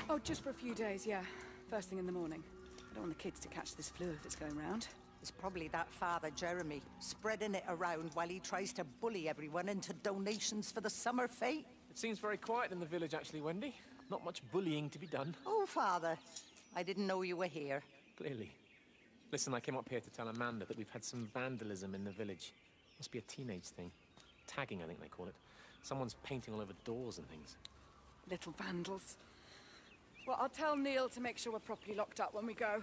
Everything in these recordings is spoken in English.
Oh, just for a few days, yeah. First thing in the morning. I don't want the kids to catch this flu if it's going round. It's probably that father, Jeremy, spreading it around while he tries to bully everyone into donations for the summer fete. It seems very quiet in the village, actually, Wendy. Not much bullying to be done. Oh, father. I didn't know you were here. Clearly. Listen, I came up here to tell Amanda that we've had some vandalism in the village. Must be a teenage thing. Tagging, I think they call it. Someone's painting all over doors and things. Little vandals. Well, I'll tell Neil to make sure we're properly locked up when we go.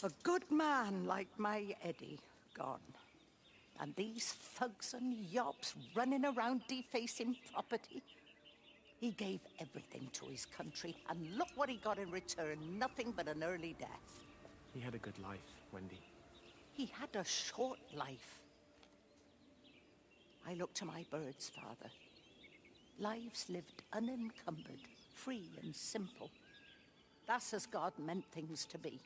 A good man like my Eddie, gone. And these thugs and yobs running around defacing property. He gave everything to his country, and look what he got in return. Nothing but an early death. He had a good life, Wendy. He had a short life. I look to my birds, father. Lives lived unencumbered, free and simple. That's as God meant things to be.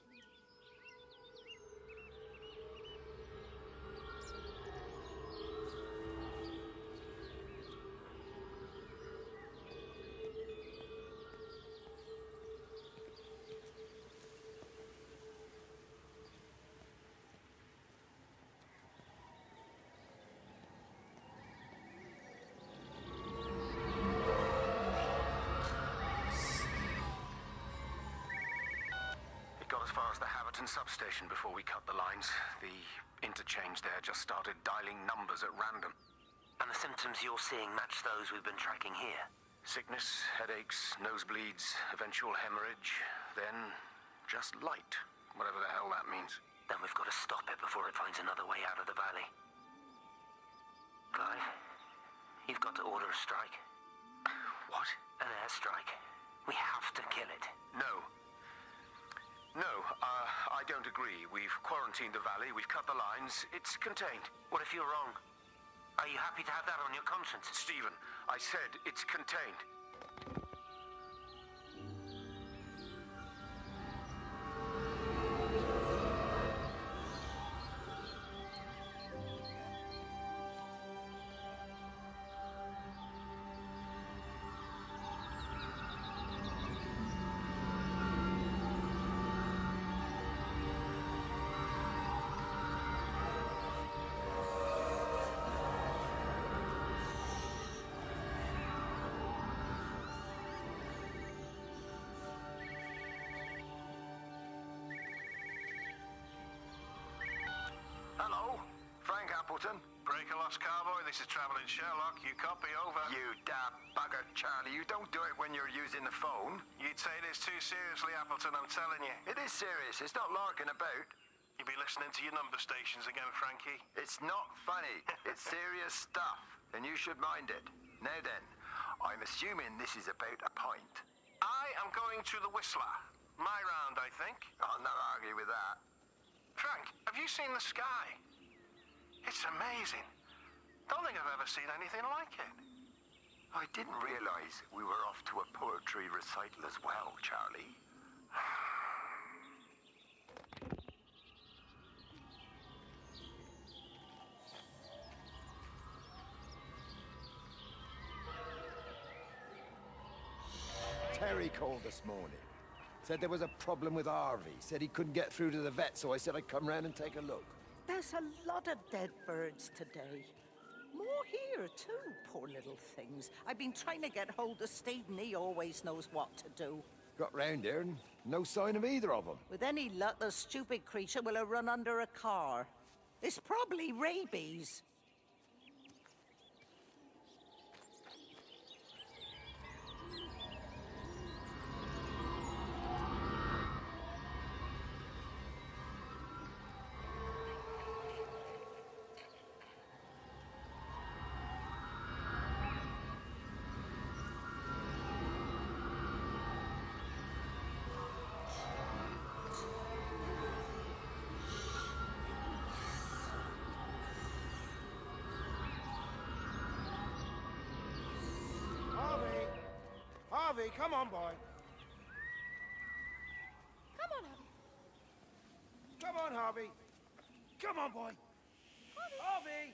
Substation before we cut the lines. The interchange there just started dialing numbers at random. And the symptoms you're seeing match those we've been tracking here? Sickness, headaches, nosebleeds, eventual hemorrhage, then just light, whatever the hell that means. Then we've got to stop it before it finds another way out of the valley. Clive, you've got to order a strike. What? An airstrike. We have to kill it. No, I don't agree. We've quarantined the valley, we've cut the lines, it's contained. What if you're wrong? Are you happy to have that on your conscience? Stephen, I said it's contained. Hello, Frank Appleton. Breaker lost cowboy, this is Traveling Sherlock. You copy, over. You damn bugger, Charlie. You don't do it when you're using the phone. You'd say this too seriously, Appleton, I'm telling you. It is serious. It's not larking about. You be listening to your number stations again, Frankie. It's not funny. It's serious stuff, and you should mind it. Now then, I'm assuming this is about a pint. I am going to the Whistler. My round, I think. I'll not argue with that. Frank, have you seen the sky? It's amazing. Don't think I've ever seen anything like it. I didn't realize we were off to a poetry recital as well, Charlie. Terry called this morning. Said there was a problem with Harvey. Said he couldn't get through to the vet, so I said I'd come round and take a look. There's a lot of dead birds today. More here, too, poor little things. I've been trying to get hold of Steve, and he always knows what to do. Got round here and no sign of either of them. With any luck, the stupid creature will have run under a car. It's probably rabies. Harvey, come on, boy. Come on, Abby. Come on, Harvey. Come on, boy. Harvey!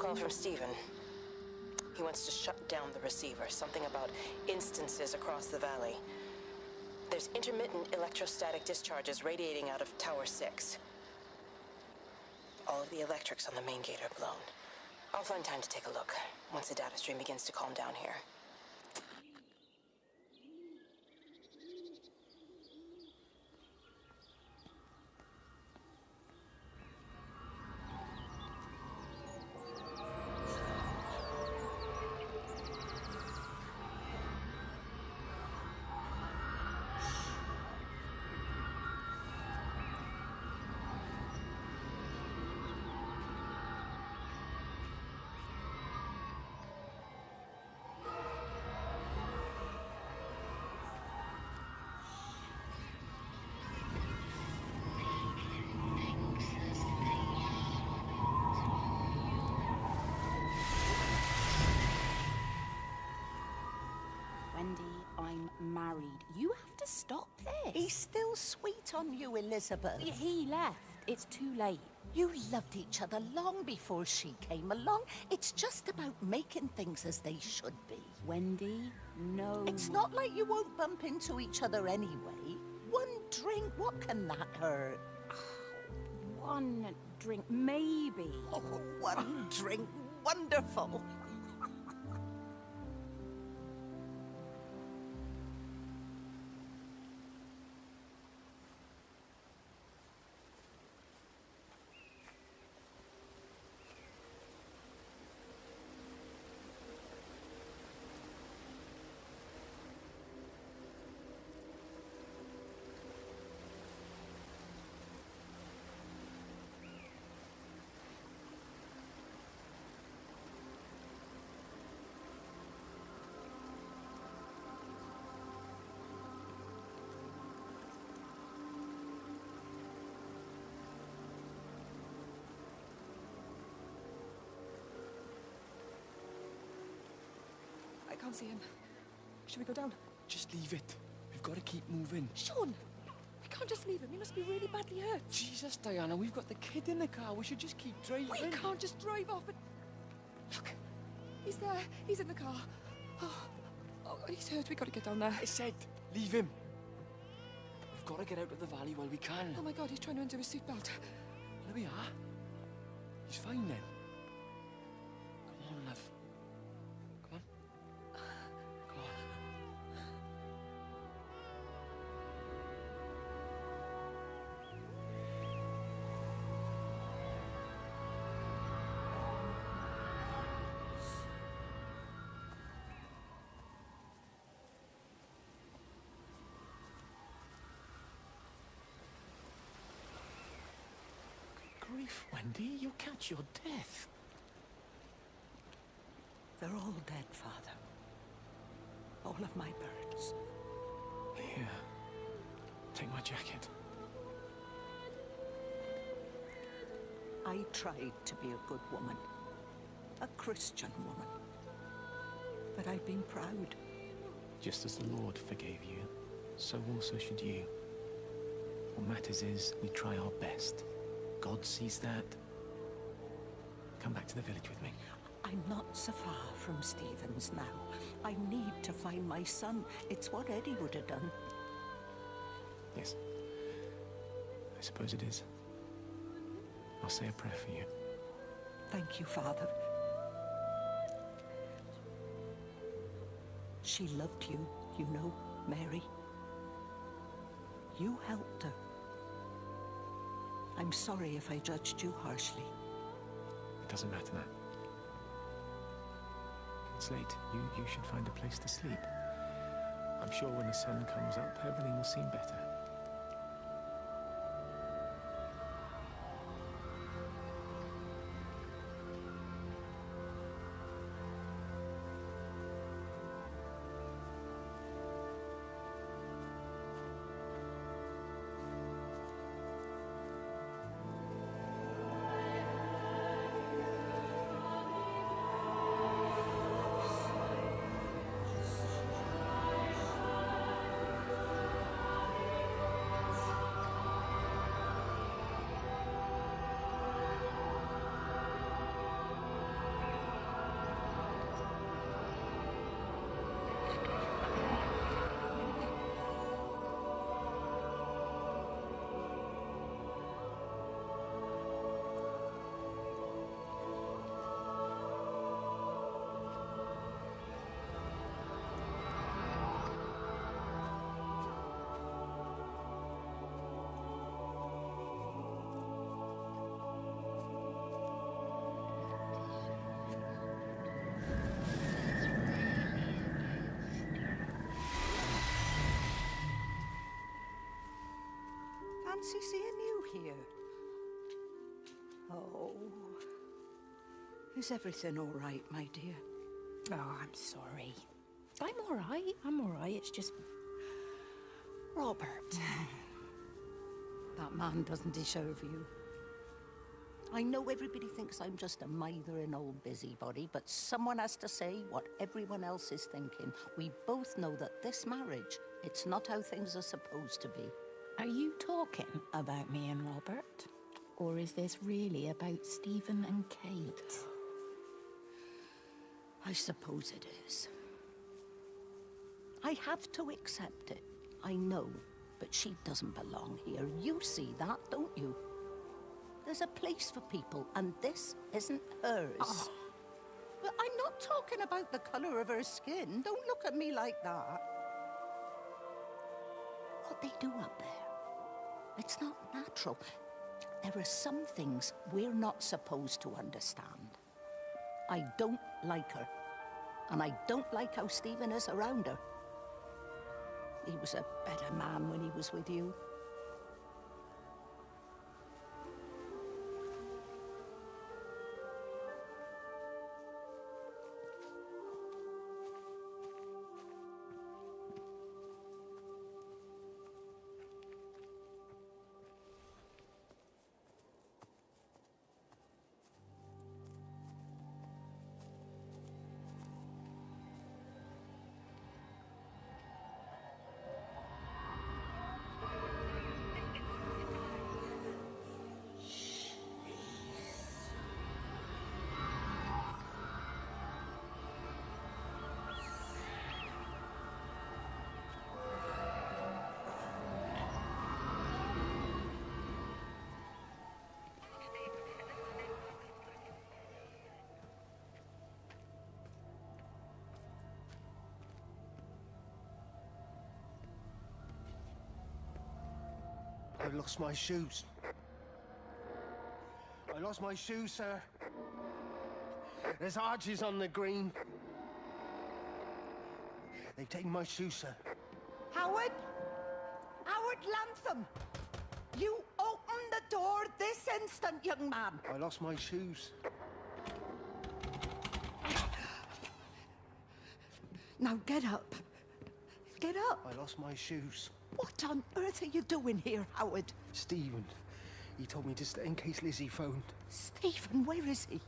call from Stephen. He wants to shut down the receiver. Something about instances across the valley. There's intermittent electrostatic discharges radiating out of Tower 6. All of the electrics on the main gate are blown. I'll find time to take a look once the data stream begins to calm down here. Wendy, I'm married. You have to stop this. He's still sweet on you, Elizabeth. He left. It's too late. You loved each other long before she came along. It's just about making things as they should be. Wendy, no. It's not like you won't bump into each other anyway. One drink, what can that hurt? One drink, maybe. Oh, one drink, wonderful. I can't see him. Should we go down? Just leave it. We've got to keep moving. Sean! We can't just leave him. He must be really badly hurt. Jesus, Diana, we've got the kid in the car. We should just keep driving. We can't just drive off and... Look! He's there. He's in the car. Oh, he's hurt. We've got to get down there. I said, leave him. We've got to get out of the valley while we can. Oh my God, he's trying to undo his seatbelt. There we are. He's fine then. Come on, love. Come on. Come on. Grief, Wendy, you'll catch your death. They're all dead, Father. All of my birds. Here, take my jacket. I tried to be a good woman. A Christian woman. But I've been proud. Just as the Lord forgave you, so also should you. What matters is we try our best. God sees that. Come back to the village with me. I'm not so far from Stephen's now. I need to find my son. It's what Eddie would have done. Yes. I suppose it is. I'll say a prayer for you. Thank you, Father. She loved you, you know, Mary. You helped her. I'm sorry if I judged you harshly. It doesn't matter now. It's late. You should find a place to sleep. I'm sure when the sun comes up, everything will seem better. fancy seeing you here. Oh. Is everything all right, my dear? Oh, I'm sorry. I'm all right. I'm all right. It's just... Robert. That man doesn't deserve you. I know everybody thinks I'm just a mithering old busybody, but someone has to say what everyone else is thinking. We both know that this marriage, it's not how things are supposed to be. Are you talking about me and Robert? Or is this really about Stephen and Kate? I suppose it is. I have to accept it. I know, but she doesn't belong here. You see that, don't you? There's a place for people, and this isn't hers. Oh. But I'm not talking about the colour of her skin. Don't look at me like that. What they do up there, it's not natural. There are some things we're not supposed to understand. I don't like her, and I don't like how Stephen is around her. He was a better man when he was with you. I've lost my shoes. I lost my shoes, sir. There's arches on the green. They've taken my shoes, sir. Howard! Howard Lantham! You open the door this instant, young man! I lost my shoes. Now get up. Get up! I lost my shoes. What on earth are you doing here, Howard? Stephen, he told me to stay in case Lizzie phoned. Stephen, where is he?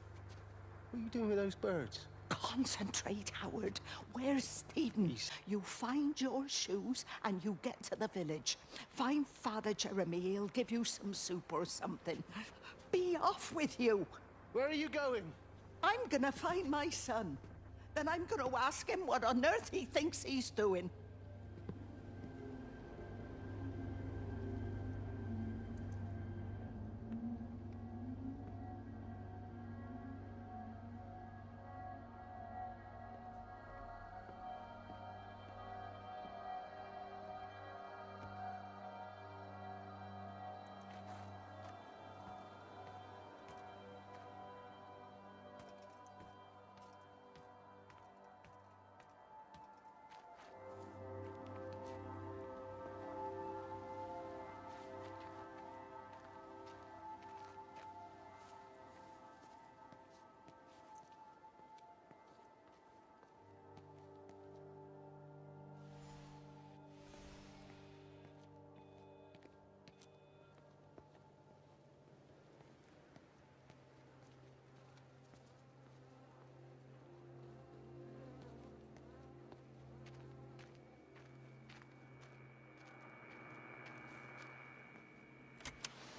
What are you doing with those birds? Concentrate, Howard. Where's Stephen? You find your shoes and you get to the village. Find Father Jeremy. He'll give you some soup or something. Be off with you. Where are you going? I'm gonna find my son. Then I'm gonna ask him what on earth he thinks he's doing.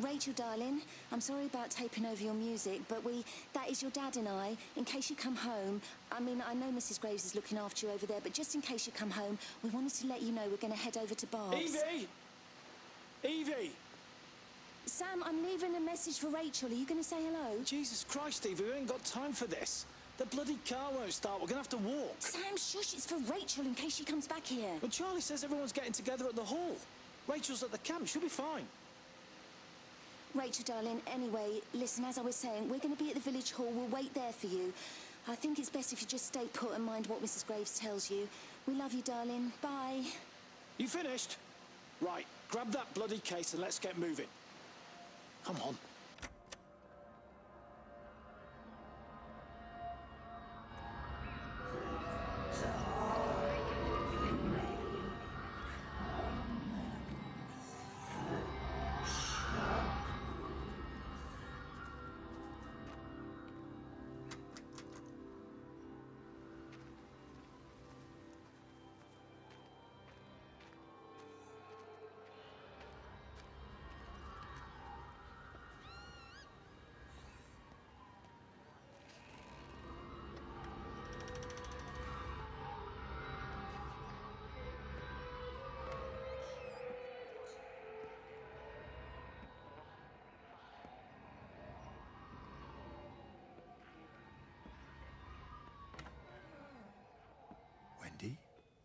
Rachel, darling, I'm sorry about taping over your music, but that is your dad and I. In case you come home, I mean, I know Mrs. Graves is looking after you over there, but just in case you come home, we wanted to let you know we're going to head over to Barb's. Evie! Evie! Sam, I'm leaving a message for Rachel. Are you going to say hello? Jesus Christ, Evie, we ain't got time for this. The bloody car won't start. We're going to have to walk. Sam, shush, it's for Rachel in case she comes back here. But Charlie says everyone's getting together at the hall. Rachel's at the camp. She'll be fine. Rachel, darling, anyway, listen, as I was saying, we're going to be at the village hall. We'll wait there for you. I think it's best if you just stay put and mind what Mrs. Graves tells you. We love you, darling. Bye. You finished? Right. Grab that bloody case and let's get moving. Come on.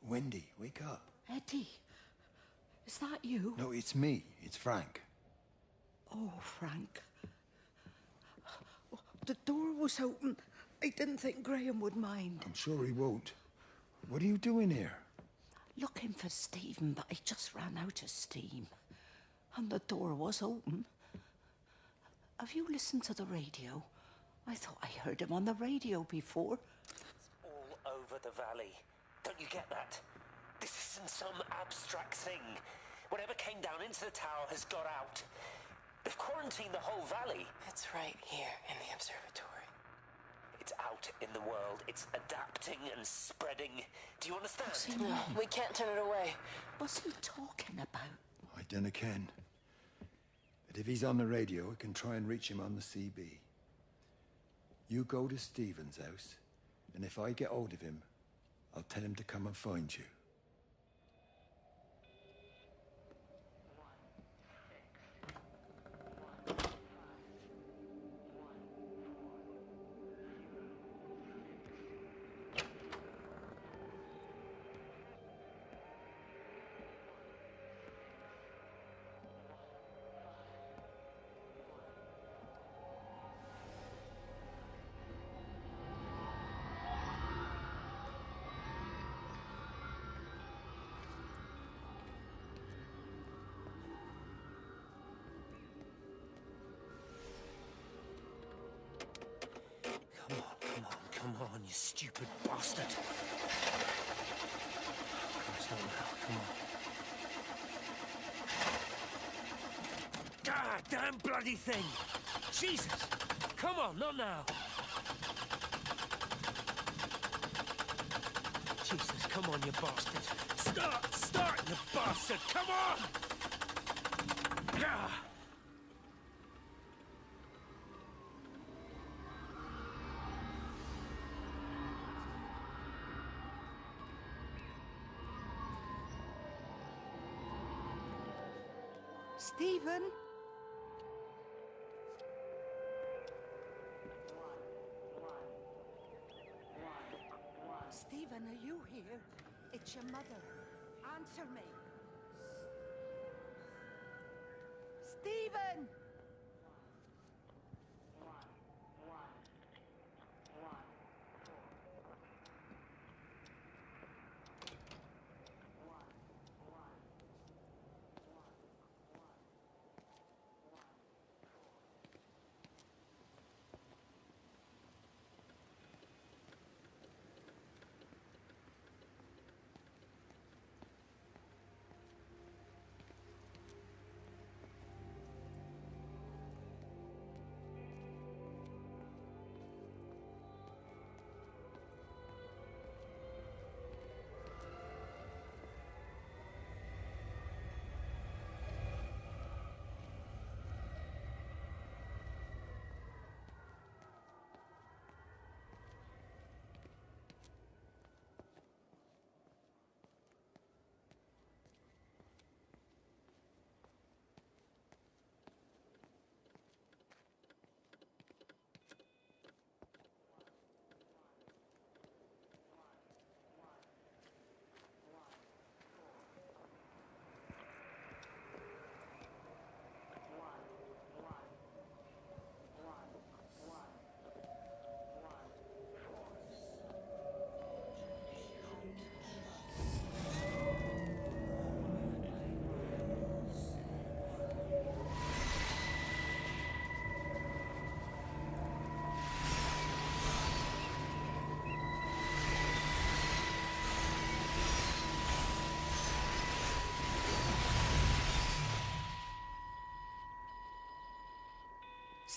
Wendy, wake up. Eddie, is that you? No, it's me. It's Frank. Oh, Frank. The door was open. I didn't think Graham would mind. I'm sure he won't. What are you doing here? Looking for Stephen, but I just ran out of steam. And the door was open. Have you listened to the radio? I thought I heard him on the radio before. It's all over the valley. Don't you get that? This isn't some abstract thing. Whatever came down into the tower has got out. They've quarantined the whole valley. It's right here in the observatory. It's out in the world. It's adapting and spreading. Do you understand? No, we can't turn it away. What's he talking about? I dunno ken. But if he's on the radio, I can try and reach him on the CB. You go to Stephen's house, and if I get hold of him, I'll tell him to come and find you. Come on, you stupid bastard. Christ, not now. Come on. God damn bloody thing! Jesus! Come on, not now! Jesus, come on, you bastard! Start, you bastard! Come on! Ah! Stephen? Stephen, are you here? It's your mother. Answer me. Stephen!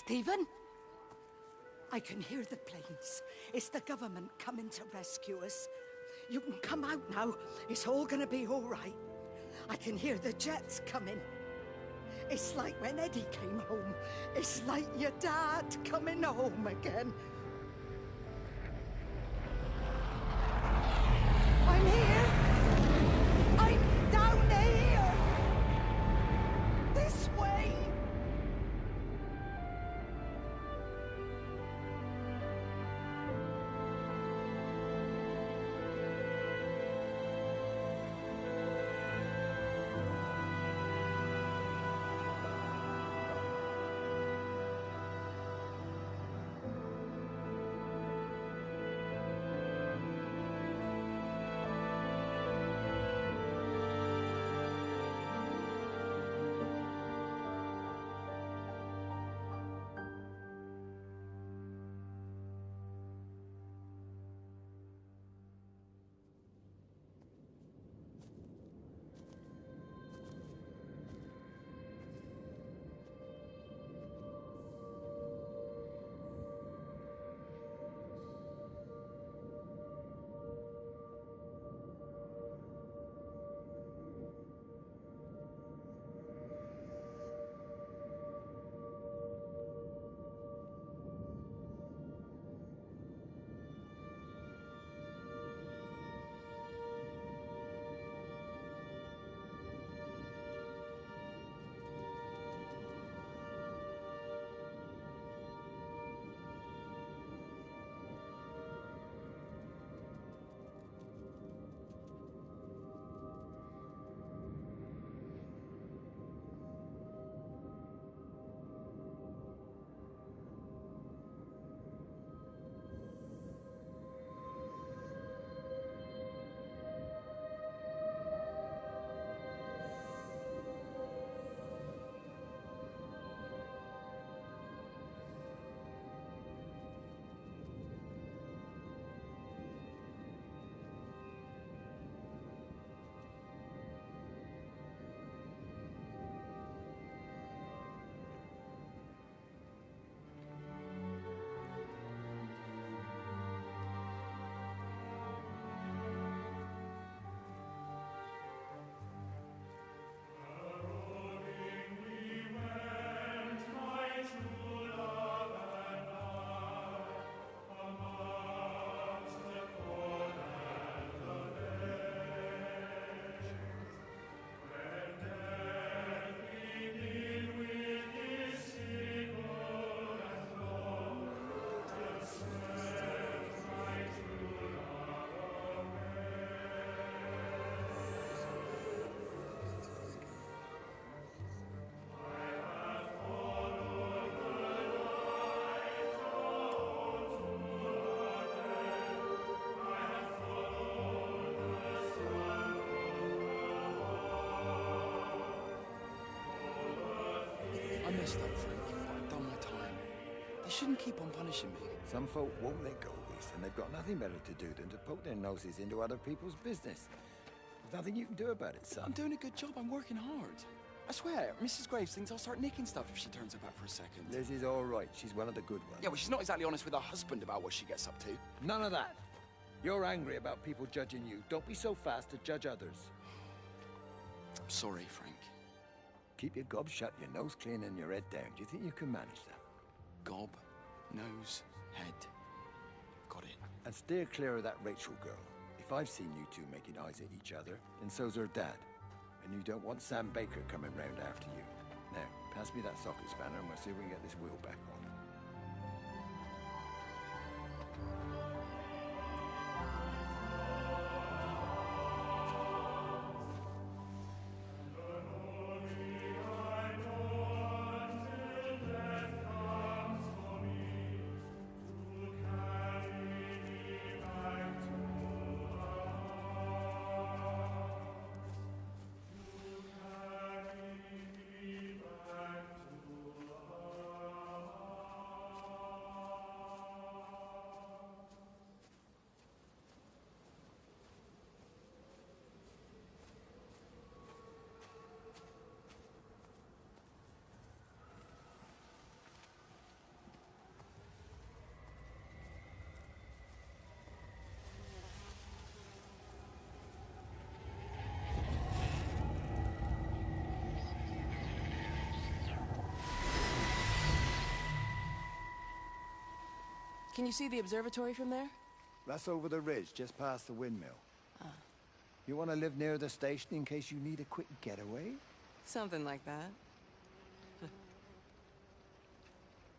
Stephen? I can hear the planes. It's the government coming to rescue us. You can come out now. It's all gonna be all right. I can hear the jets coming. It's like when Eddie came home. It's like your dad coming home again. I'm here. I'm down here. This way. I messed up, Frank, but I've done my time. They shouldn't keep on punishing me. Some folk won't let go, Reese, and they've got nothing better to do than to poke their noses into other people's business. There's nothing you can do about it, son. I'm doing a good job. I'm working hard. I swear, Mrs. Graves thinks I'll start nicking stuff if she turns her back for a second. Liz is all right. She's one of the good ones. Yeah, well, she's not exactly honest with her husband about what she gets up to. None of that. You're angry about people judging you. Don't be so fast to judge others. I'm sorry, Frank. Keep your gob shut, your nose clean, and your head down. Do you think you can manage that? Gob, nose, head. Got it. And steer clear of that Rachel girl. If I've seen you two making eyes at each other, then so's her dad. And you don't want Sam Baker coming round after you. Now, pass me that socket spanner and we'll see if we can get this wheel back on. Can you see the observatory from there? That's over the ridge, just past the windmill. You want to live near the station in case you need a quick getaway? Something like that.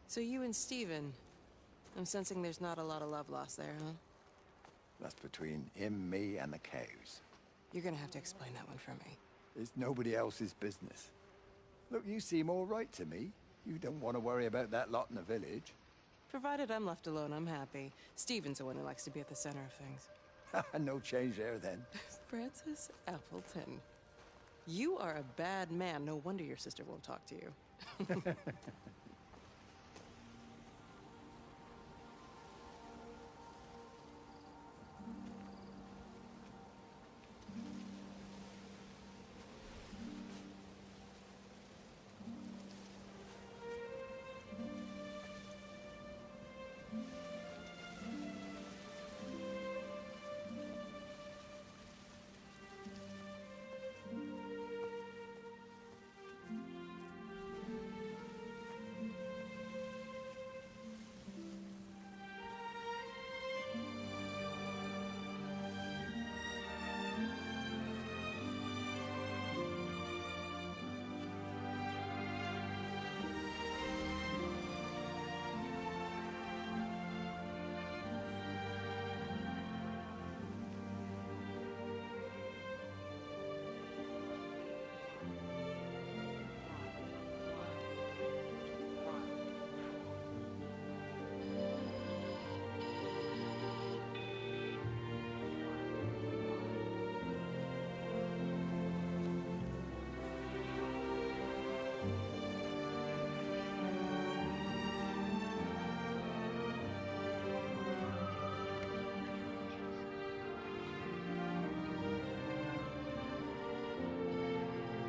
So you and Steven, I'm sensing there's not a lot of love lost there, huh? That's between him, me, and the cows. You're gonna have to explain that one for me. It's nobody else's business. Look, you seem all right to me. You don't want to worry about that lot in the village. Provided I'm left alone, I'm happy. Steven's the one who likes to be at the center of things. No change there, then. Francis Appleton. You are a bad man. No wonder your sister won't talk to you.